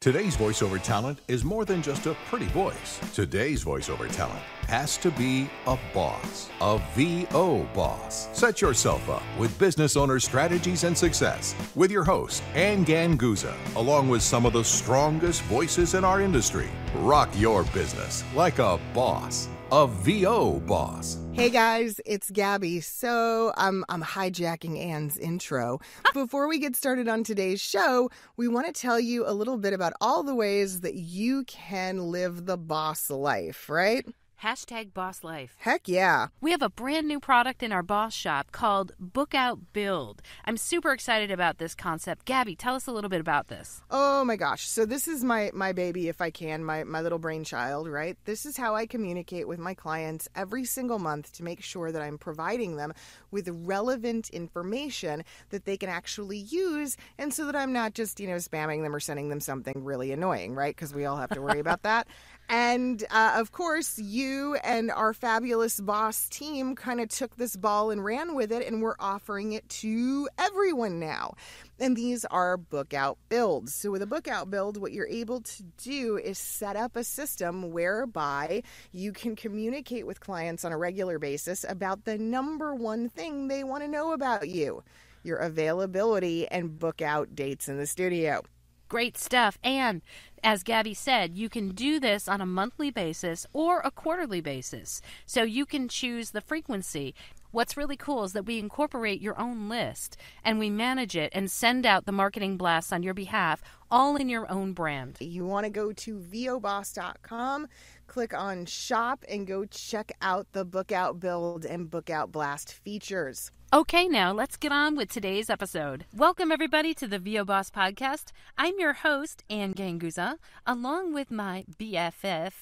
Today's voiceover talent is more than just a pretty voice. Today's voiceover talent has to be a boss, a VO boss. Set yourself up with business owner strategies and success with your host, Ganguzza, along with some of the strongest voices in our industry. Rock your business like a boss, a VO boss. Hey guys, it's Gabby. So I'm hijacking Anne's intro. Before we get started on today's show, we want to tell you a little bit about all the ways that you can live the boss life, right? Hashtag Boss Life. Heck yeah. We have a brand new product in our boss shop called Book Out Build. I'm super excited about this concept. Gabby, tell us a little bit about this. Oh my gosh. So this is my baby, if I can, my little brainchild, right? This is how I communicate with my clients every single month to make sure that I'm providing them with relevant information that they can actually use, and so that I'm not just, spamming them or sending them something really annoying, right? Because we all have to worry about that. And of course, you and our fabulous boss team kind of took this ball and ran with it, and we're offering it to everyone now. And these are book out builds. So with a book out build, what you're able to do is set up a system whereby you can communicate with clients on a regular basis about the number one thing they want to know about you, your availability and book out dates in the studio. Great stuff. And as Gabby said, you can do this on a monthly basis or a quarterly basis. So you can choose the frequency. What's really cool is that we incorporate your own list and we manage it and send out the marketing blasts on your behalf, all in your own brand. You want to go to voboss.com, click on shop, and go check out the Book Out Build and Book Out Blast features. Okay, now let's get on with today's episode. Welcome, everybody, to the VO Boss Podcast. I'm your host, Anne Ganguzza, along with my BFF,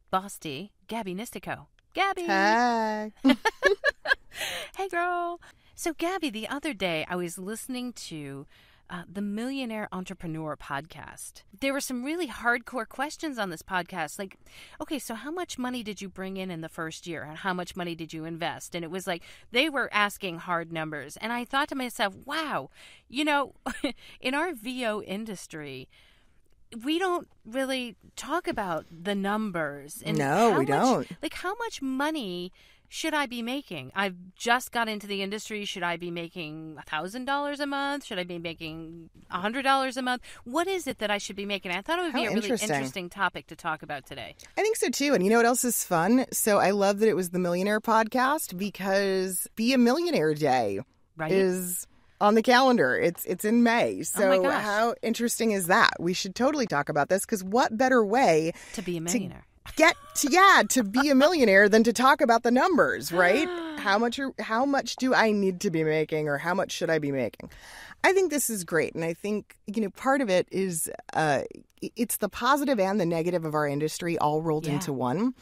Bossy, Gabby Nistico. Gabby! Hi! Hey, girl! So, Gabby, the other day I was listening to the Millionaire Entrepreneur podcast. There were some really hardcore questions on this podcast. Like, okay, so how much money did you bring in the first year? And how much money did you invest? And it was like, they were asking hard numbers. And I thought to myself, wow, in our VO industry, we don't really talk about the numbers. And no, we don't. Like, how much money should I be making? I've just got into the industry. Should I be making $1,000 a month? Should I be making $100 a month? What is it that I should be making? I thought it would be a really interesting topic to talk about today. I think so too. And you know what else is fun? So I love that it was the Millionaire podcast, because Be a Millionaire Day is on the calendar. It's in May. So how interesting is that? We should totally talk about this, because what better way to be a millionaire? To be a millionaire than to talk about the numbers, right? How much do I need to be making, or how much should I be making? I think this is great. And I think, part of it is it's the positive and the negative of our industry all rolled into one.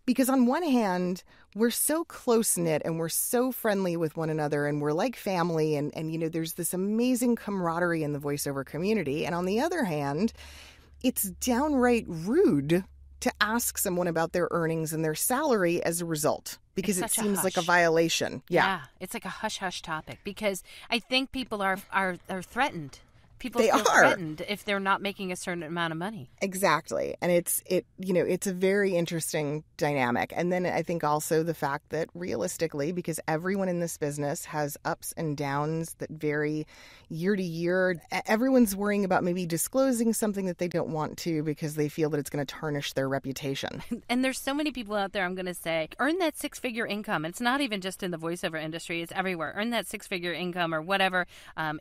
Because on one hand, we're so close-knit and we're so friendly with one another, and we're like family, and there's this amazing camaraderie in the voiceover community. And on the other hand, it's downright rude to ask someone about their earnings and their salary as a result, because it seems like a violation. Yeah, it's like a hush-hush topic, because I think people are threatened. People feel threatened if they're not making a certain amount of money. Exactly. And it's a very interesting dynamic. And then I think also the fact that realistically, because everyone in this business has ups and downs that vary year to year, everyone's worrying about maybe disclosing something that they don't want to, because they feel that it's going to tarnish their reputation. And there's so many people out there, I'm going to say, earn that six-figure income. It's not even just in the voiceover industry. It's everywhere. Earn that six-figure income or whatever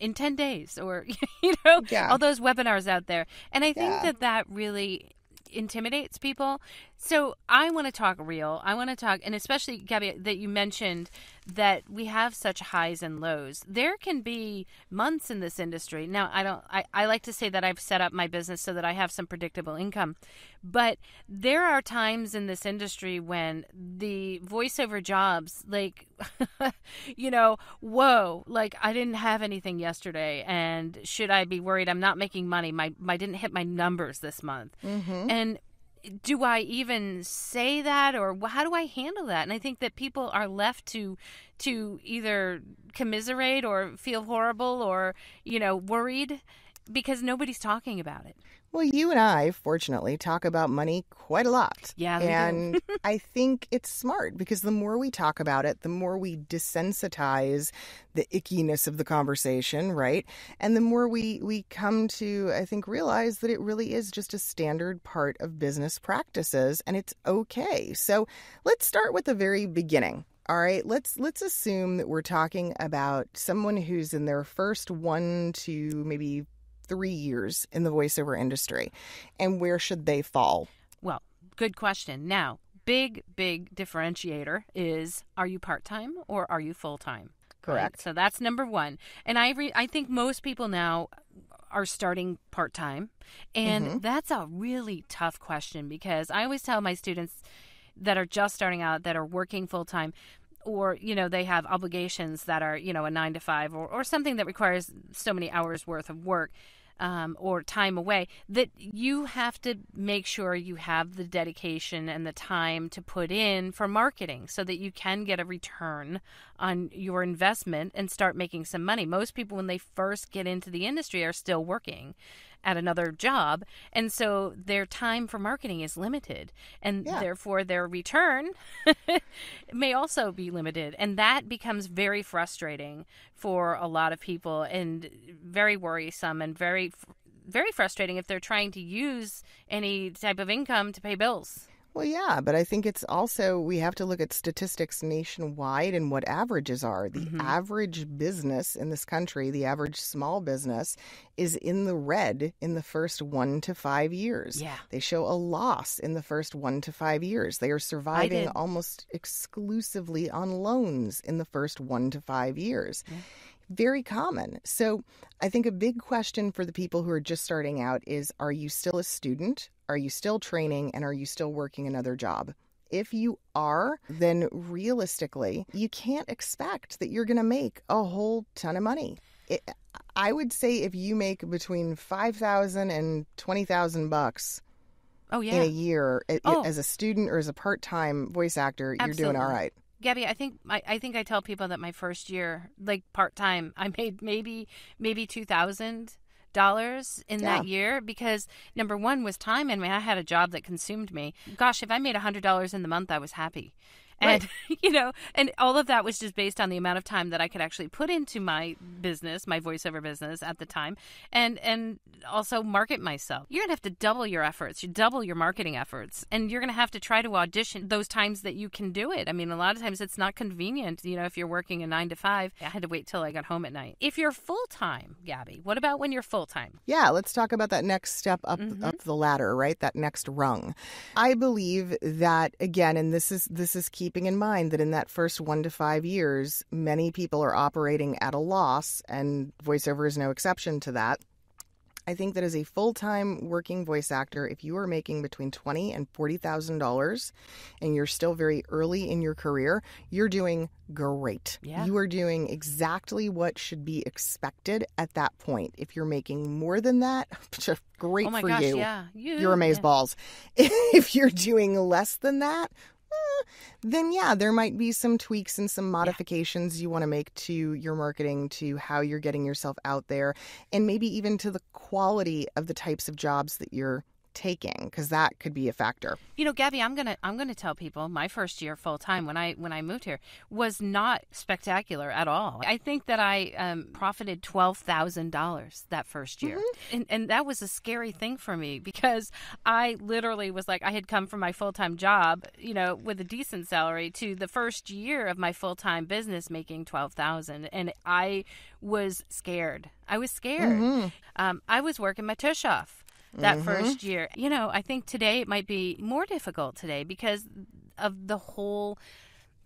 in 10 days or... all those webinars out there. And I think that really intimidates people. So I want to talk real. I want to talk, and especially, Gabby, that you mentioned that we have such highs and lows. There can be months in this industry. Now, I like to say that I've set up my business so that I have some predictable income. But there are times in this industry when the voiceover jobs, like, whoa, like I didn't have anything yesterday. And should I be worried I'm not making money? I didn't hit my numbers this month. Mm-hmm. And do I even say that, or how do I handle that? And I think that people are left to either commiserate or feel horrible or, worried. because nobody's talking about it. Well, you and I, fortunately, talk about money quite a lot. Yeah, we and do. I think it's smart because the more we talk about it, the more we desensitize the ickiness of the conversation, right? And the more we come to, I think, realize that it really is just a standard part of business practices, and it's okay. So let's start with the very beginning. All right, let's assume that we're talking about someone who's in their first 1 to maybe 3 years in the voiceover industry, and where should they fall? Well, good question. Now, big differentiator is, are you part-time or are you full-time? Correct. Right? So that's number one. And I think most people now are starting part-time, and that's a really tough question, because I always tell my students that are just starting out, that are working full-time, or, they have obligations that are, a 9 to 5 or something that requires so many hours worth of work or time away, that you have to make sure you have the dedication and the time to put in for marketing so that you can get a return on your investment and start making some money. Most people, when they first get into the industry, are still working at another job, and so their time for marketing is limited, and therefore their return may also be limited, and that becomes very frustrating for a lot of people, and very worrisome, and very frustrating if they're trying to use any type of income to pay bills. Well, yeah, but I think it's also, we have to look at statistics nationwide and what averages are. The average business in this country, the average small business, is in the red in the first 1 to 5 years. Yeah. They show a loss in the first 1 to 5 years. They are surviving almost exclusively on loans in the first 1 to 5 years. Yeah. Very common. So I think a big question for the people who are just starting out is, are you still a student? Are you still training? And are you still working another job? If you are, then realistically, you can't expect that you're going to make a whole ton of money. I would say if you make between $5,000 and $20,000 in a year as a student or as a part-time voice actor, Absolutely. You're doing all right. Gabby, I think I tell people that my first year, like part-time, I made maybe $2,000 in that year, because number one was time. And I had a job that consumed me. Gosh, if I made $100 in the month, I was happy. And, right. And all of that was just based on the amount of time that I could actually put into my business, my voiceover business at the time, and also market myself. You're going to have to double your efforts, double your marketing efforts, and you're going to have to try to audition those times that you can do it. I mean, a lot of times it's not convenient. If you're working a 9 to 5, I had to wait till I got home at night. If you're full-time, Gabby, what about when you're full-time? Yeah, let's talk about that next step up the ladder, right? That next rung. I believe that, again, and this is keeping in mind that in that first 1 to 5 years, many people are operating at a loss, and voiceover is no exception to that. I think that as a full-time working voice actor, if you are making between $20,000 and $40,000 and you're still very early in your career, you're doing great. Yeah. You are doing exactly what should be expected at that point. If you're making more than that, great for you. Yeah. You're amazeballs. If you're doing less than that, then there might be some tweaks and some modifications you want to make to your marketing, to how you're getting yourself out there, and maybe even to the quality of the types of jobs that you're taking, because that could be a factor. Gabby, I'm gonna tell people my first year full time when I moved here was not spectacular at all. I think that I profited $12,000 that first year, and that was a scary thing for me, because I literally was like, I had come from my full time job, with a decent salary, to the first year of my full time business making $12,000, and I was scared. I was scared. I was working my tush off that first year. I think today it might be more difficult today because of the whole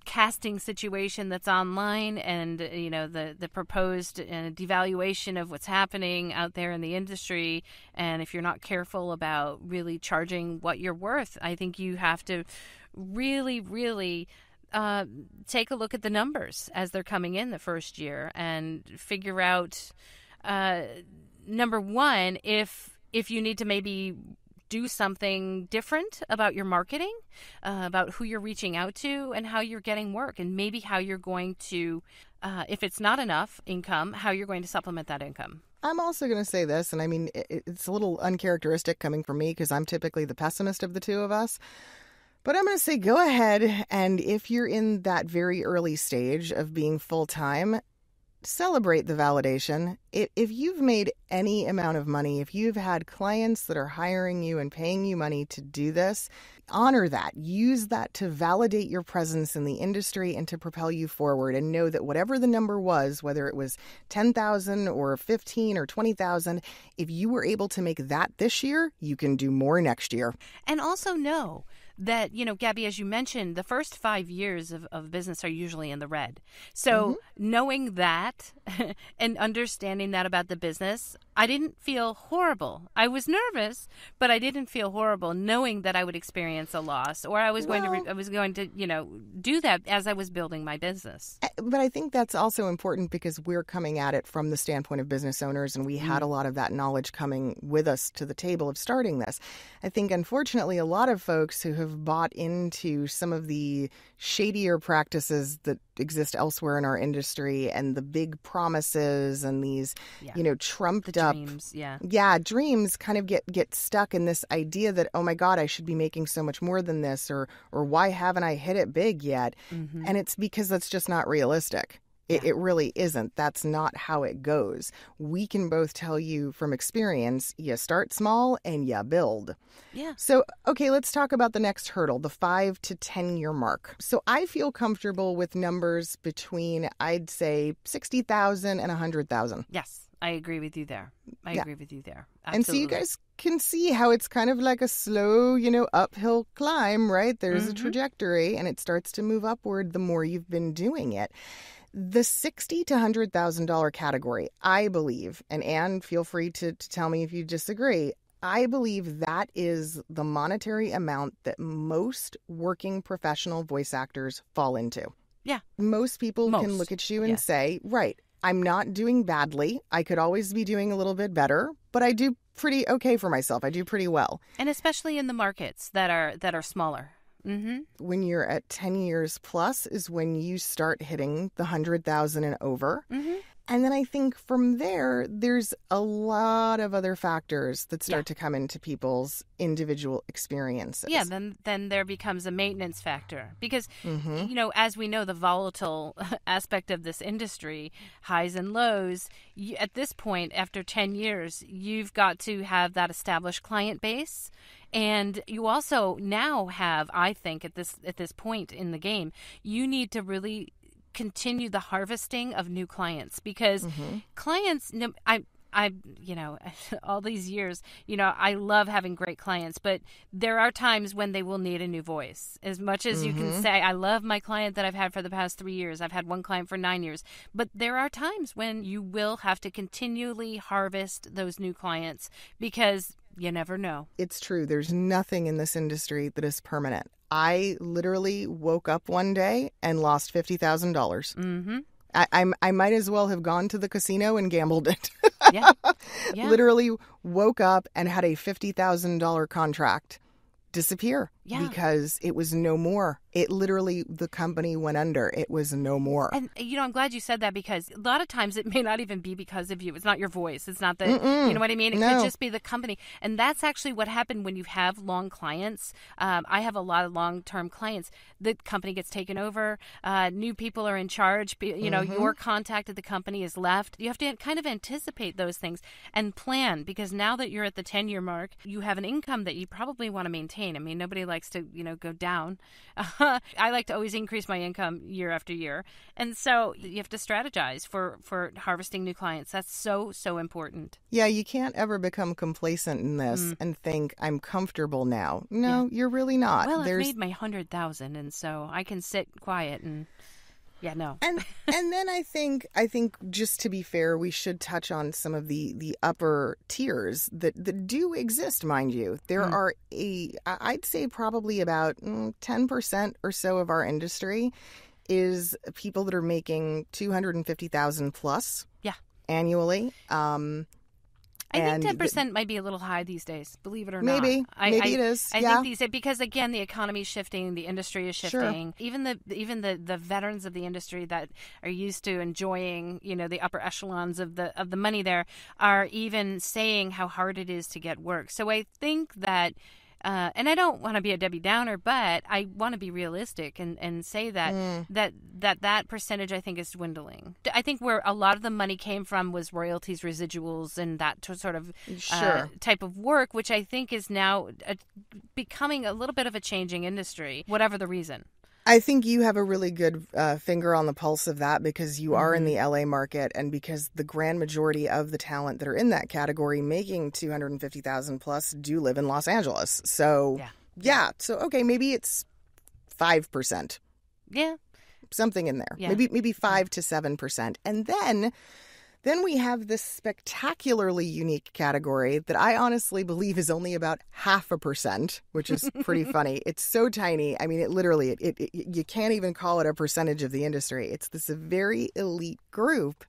casting situation that's online, and the proposed devaluation of what's happening out there in the industry. And if you're not careful about really charging what you're worth, I think you have to really take a look at the numbers as they're coming in the first year and figure out, number one, if you need to maybe do something different about your marketing, about who you're reaching out to and how you're getting work, and maybe how you're going to, if it's not enough income, how you're going to supplement that income. I'm also going to say this, and I mean, it's a little uncharacteristic coming from me because I'm typically the pessimist of the two of us. But I'm going to say go ahead, and if you're in that very early stage of being full-time, celebrate the validation. If you've made any amount of money, if you've had clients that are hiring you and paying you money to do this, honor that. Use that to validate your presence in the industry and to propel you forward, and know that whatever the number was, whether it was 10,000 or 15 or 20,000, if you were able to make that this year, you can do more next year. And also know that, Gabby, as you mentioned, the first 5 years of business are usually in the red. So knowing that and understanding that about the business, I didn't feel horrible. I was nervous, but I didn't feel horrible knowing that I would experience a loss, or I was going to do that as I was building my business. But I think that's also important because we're coming at it from the standpoint of business owners, and we had a lot of that knowledge coming with us to the table of starting this. I think, unfortunately, a lot of folks who have bought into some of the shadier practices that exist elsewhere in our industry and the big promises and these, trumped up dreams, dreams kind of get stuck in this idea that, oh my God, I should be making so much more than this, or why haven't I hit it big yet? And it's because that's just not realistic. It really isn't. That's not how it goes. We can both tell you from experience, you start small and you build. Yeah. So, okay, let's talk about the next hurdle, the 5 to 10 year mark. So I feel comfortable with numbers between, I'd say, 60,000 and 100,000. Yes, I agree with you there. I agree with you there. Absolutely. And so you guys can see how it's kind of like a slow, uphill climb, right? There's a trajectory, and it starts to move upward the more you've been doing it. The $60,000 to $100,000 category, I believe, and Anne, feel free to tell me if you disagree, I believe that is the monetary amount that most working professional voice actors fall into. Yeah. Most people can look at you and say, right, I'm not doing badly. I could always be doing a little bit better, but I do pretty okay for myself. I do pretty well. And especially in the markets that are smaller. When you're at 10 years plus is when you start hitting the 100,000 and over. And then I think from there, there's a lot of other factors that start to come into people's individual experiences. Yeah, then there becomes a maintenance factor because, as we know, the volatile aspect of this industry, highs and lows, at this point, after 10 years, you've got to have that established client base. And you also now have, I think, at this point in the game, you need to really continue the harvesting of new clients because clients, all these years, I love having great clients, but there are times when they will need a new voice. As much as you can say, I love my client that I've had for the past 3 years. I've had one client for 9 years, but there are times when you will have to continually harvest those new clients because you never know. It's true. There's nothing in this industry that is permanent. I literally woke up one day and lost $50,000. I might as well have gone to the casino and gambled it. Literally woke up and had a $50,000 contract disappear because it was no more. It literally, the company went under. It was no more. And, I'm glad you said that because a lot of times it may not even be because of you. It's not your voice. It's not the, you know what I mean? It could just be the company. And that's actually what happened when you have long clients. I have a lot of long-term clients. The company gets taken over. New people are in charge. Your contact at the company is left. You have to kind of anticipate those things and plan because now that you're at the 10-year mark, you have an income that you probably want to maintain. I mean, nobody likes to, go down. I like to always increase my income year after year. And so you have to strategize for harvesting new clients. That's so, so important. Yeah, you can't ever become complacent in this and think, I'm comfortable now. No, you're really not. Well, I've made my 100,000, and so I can sit quiet and... Yeah, no. And then I think just to be fair, we should touch on some of the upper tiers that do exist, mind you. There are I'd say probably about 10% or so of our industry is people that are making $250,000 plus annually. I think 10% might be a little high these days, believe it or not. Maybe it is. I think these days, because again, the economy is shifting, the industry is shifting. Sure. Even the veterans of the industry that are used to enjoying, the upper echelons of the money there, are even saying how hard it is to get work. So I think that. And I don't want to be a Debbie Downer, but I want to be realistic and say that that percentage, I think, is dwindling. I think where a lot of the money came from was royalties, residuals, and that sort of type of work, which I think is now becoming a little bit of a changing industry, whatever the reason. I think you have a really good finger on the pulse of that, because you are in the LA market, and because the grand majority of the talent that are in that category making $250,000 plus do live in Los Angeles. So so okay, maybe it's 5%. Yeah, something in there. Yeah. Maybe 5 to 7%, and then we have this spectacularly unique category that I honestly believe is only about 0.5%, which is pretty funny. It's so tiny. I mean, it literally, you can't even call it a percentage of the industry. It's this very elite group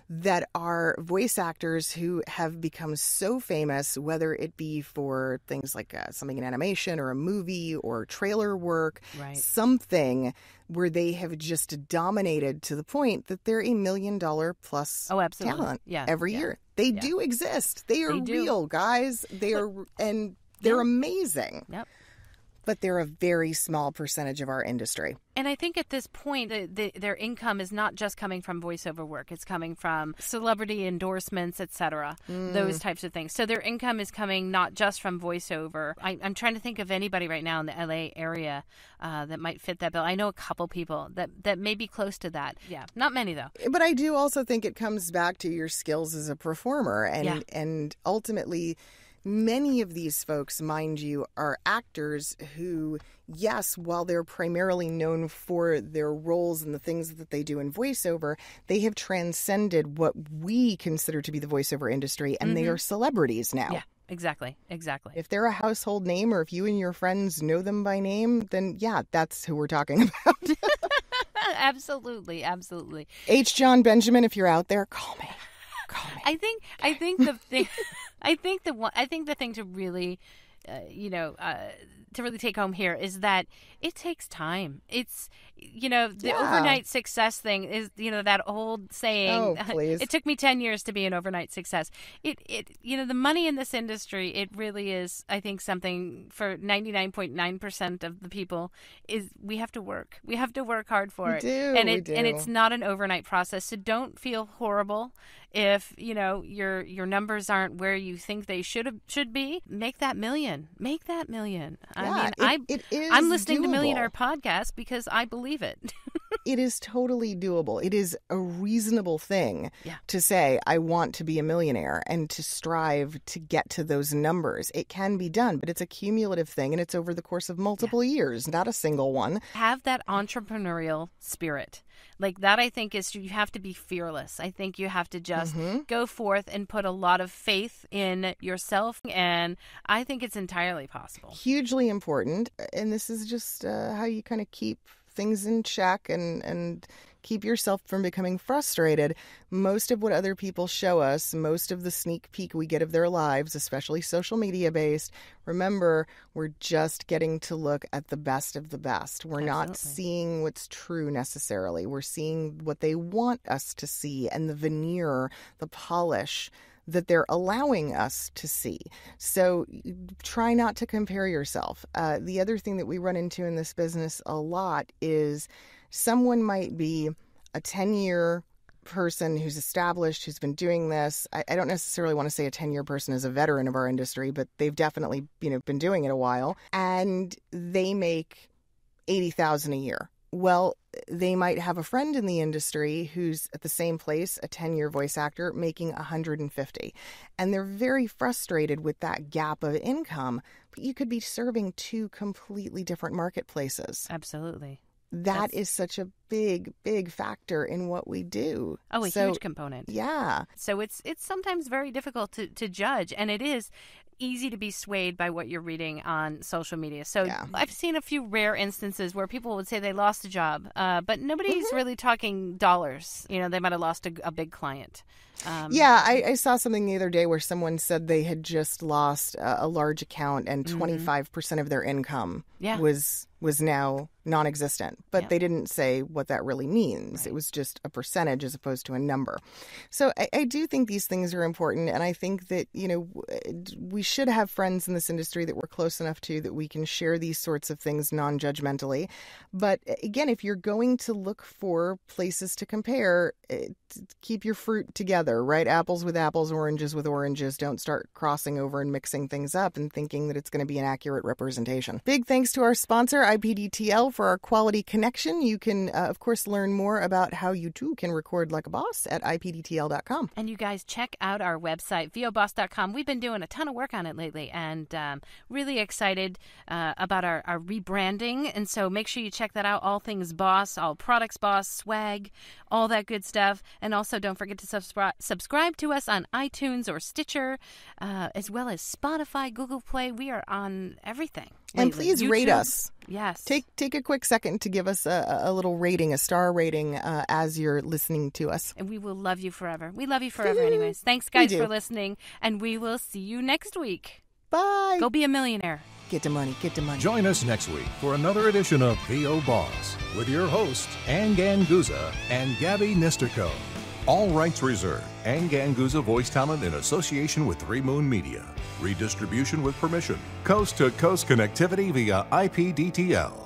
that are voice actors who have become so famous, whether it be for things like something in animation or a movie or trailer work, something where they have just dominated to the point that they're $1 million plus talent every year. They do exist. They are real, guys. They are, and they're amazing. Yep. But they're a very small percentage of our industry. And I think at this point, their income is not just coming from voiceover work. It's coming from celebrity endorsements, etc., those types of things. So their income is coming not just from voiceover. I'm trying to think of anybody right now in the LA area that might fit that bill. I know a couple people that may be close to that. Yeah, not many, though. But I do also think it comes back to your skills as a performer. And ultimately, many of these folks, mind you, are actors who, yes, while they're primarily known for their roles and the things that they do in voiceover, they have transcended what we consider to be the voiceover industry, and they are celebrities now. Yeah, exactly. If they're a household name, or if you and your friends know them by name, then that's who we're talking about. Absolutely. H. John Benjamin, if you're out there, call me. I think the thing. I think the thing to really, to really take home here is that it takes time. It's, the overnight success thing is, that old saying. Oh, please. It took me 10 years to be an overnight success. The money in this industry, it really is, I think, something for 99.9% of the people is we have to work. We have to work hard for it. And it's not an overnight process. So don't feel horrible if, your numbers aren't where you think they should be. Make that million. I'm listening to Millionaire Podcast because I believe it. It is totally doable. It is a reasonable thing to say, I want to be a millionaire, and to strive to get to those numbers. It can be done, but it's a cumulative thing, and it's over the course of multiple years, not a single one. Have that entrepreneurial spirit. Like that, I think, is you have to be fearless. I think you have to just go forth and put a lot of faith in yourself. And I think it's entirely possible. Hugely important. And this is just how you kind of keep things in check and keep yourself from becoming frustrated. Most of what other people show us, most of the sneak peek we get of their lives, especially social media based, remember, we're just getting to look at the best of the best. We're not seeing what's true necessarily. We're seeing what they want us to see, and the veneer, the polish that they're allowing us to see. So try not to compare yourself. The other thing that we run into in this business a lot is someone might be a 10-year person who's established, who's been doing this. I don't necessarily want to say a 10-year person is a veteran of our industry, but they've definitely, been doing it a while, and they make $80,000 a year. Well, they might have a friend in the industry who's at the same place, a 10-year voice actor, making $150,000. And they're very frustrated with that gap of income, but you could be serving two completely different marketplaces. Absolutely. That is such a big, big factor in what we do. Oh, a huge component. Yeah. So it's sometimes very difficult to judge. And it is, easy to be swayed by what you're reading on social media. So I've seen a few rare instances where people would say they lost a job, but nobody's really talking dollars. You know, they might have lost a big client. I saw something the other day where someone said they had just lost a large account and 25% of their income was now non-existent. But they didn't say what that really means. Right. It was just a percentage as opposed to a number. So I do think these things are important. And I think that, you know, we should have friends in this industry that we're close enough to that we can share these sorts of things non-judgmentally. But again, if you're going to look for places to compare, keep your fruit together, right? Apples with apples, oranges with oranges. Don't start crossing over and mixing things up and thinking that it's going to be an accurate representation. Big thanks to our sponsor, IPDTL, for our quality connection. You can, of course, learn more about how you too can record like a boss at ipdtl.com. And you guys check out our website, voboss.com. We've been doing a ton of work on it lately and really excited about our rebranding. And so make sure you check that out. All things boss, all products boss, swag, all that good stuff. And also don't forget to subscribe to us on iTunes or Stitcher, as well as Spotify, Google Play. We are on everything lately. And please YouTube. Rate us. Yes. Take a quick second to give us a little rating, a star rating, as you're listening to us. And we will love you forever. We love you forever anyways. Thanks, guys, for listening. And we will see you next week. Bye. Go be a millionaire. Get the money. Get the money. Join us next week for another edition of VO Boss with your hosts, Ann Ganguzza and Gabby Nisterko. All rights reserved. Ann Ganguzza voice talent in association with 3 Moon Media. Redistribution with permission. Coast-to-coast connectivity via IPDTL.